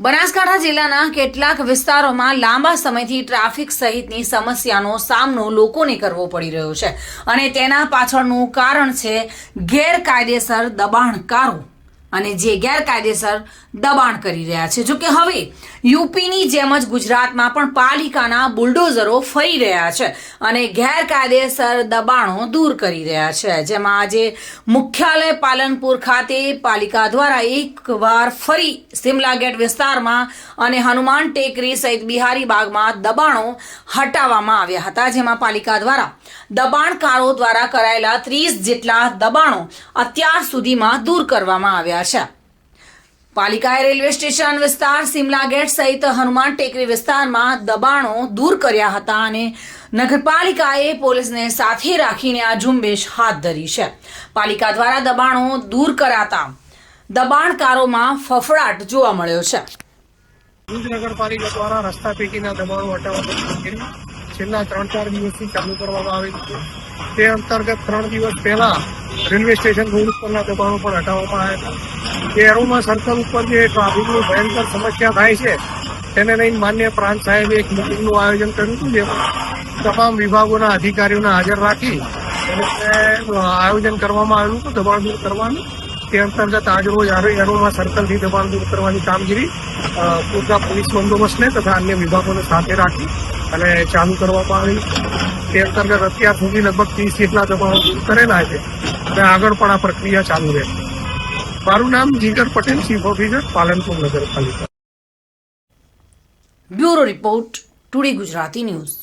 બનાસકાંઠા જિલ્લાના કેટલાક વિસ્તારોમાં લાંબા સમયથી ટ્રાફિક સહિતની સમસ્યાનો સામનો લોકોને કરવો પડી રહ્યો છે અને તેના પાછળનું કારણ છે ગેરકાયદેસર દબાણકારો અને જે ગેરકાયદેસર દબાણ કરી રહ્યા છે। જો કે હવે યુપીની જેમ જ ગુજરાતમાં પણ પાલિકાના બુલડોઝરો ફરી રહ્યા છે અને ગેરકાયદેસર દબાણો દૂર કરી રહ્યા છે। જેમાં આજે મુખ્યાલય પાલનપુર ખાતે પાલિકા દ્વારા એકવાર ફરી સિમલા ગેટ વિસ્તારમાં અને હનુમાન ટેકરી સહિત બિહારી બાગમાં દબાણો હટાવવામાં આવ્યા હતા। જેમાં પાલિકા દ્વારા દબાણકારો દ્વારા કરાયેલા 30 જેટલા દબાણો અત્યાર સુધીમાં દૂર કરવામાં આવ્યા છે। પાલિકાએ રેલવે સ્ટેશન વિસ્તાર સિમલા ગેટ સહિત હનુમાન ટેકરી વિસ્તારમાં દબાણો દૂર કર્યા હતા અને નગરપાલિકાએ પોલીસને સાથે રાખીને આ ઝુંબેશ હાથ ધરી છે। પાલિકા દ્વારા દબાણો દૂર કરાતા દબાણકારોમાં ફફડાટ જોવા મળ્યો છે। ભુજ નગરપાલિકા દ્વારા રસ્તા પૈકીના દબાણો હટાવવા છેલ્લા 3-4 દિવસથી ચાલુ કરવામાં આવી છે। તે અંતર્ગત 3 દિવસ પહેલા રેલવે સ્ટેશન રોડ ઉપરના દબાણો પણ હટાવવામાં આવ્યા હતા। એરોમા સર્કલ ઉપર જે ટ્રાફિકની ભયંકર સમસ્યા થાય છે તેને લઈને માન્ય પ્રાંત સાહેબે એક મિટિંગનું આયોજન કર્યું હતું, જેમાં તમામ વિભાગોના અધિકારીઓને હાજર રાખી આયોજન કરવામાં આવ્યું હતું દબાણ દૂર કરવાનું। તે અંતર્ગત આજરોજ એરોમા સર્કલથી દબાણ દૂર કરવાની કામગીરી પૂરતા પોલીસ બંદોબસ્તને તથા અન્ય વિભાગોને સાથે રાખી અને ચાલુ કરવામાં આવી। તે અંતર્ગત અત્યાર સુધી લગભગ 30 જેટલા દબાણો દૂર કરેલા છે અને આગળ પણ આ પ્રક્રિયા ચાલુ રહેશે। મારું નામ જીગર પટેલ, ચીફ ઓફિસર, પાલનપુર નગરપાલિકા। Bureau report, today Gujarati news.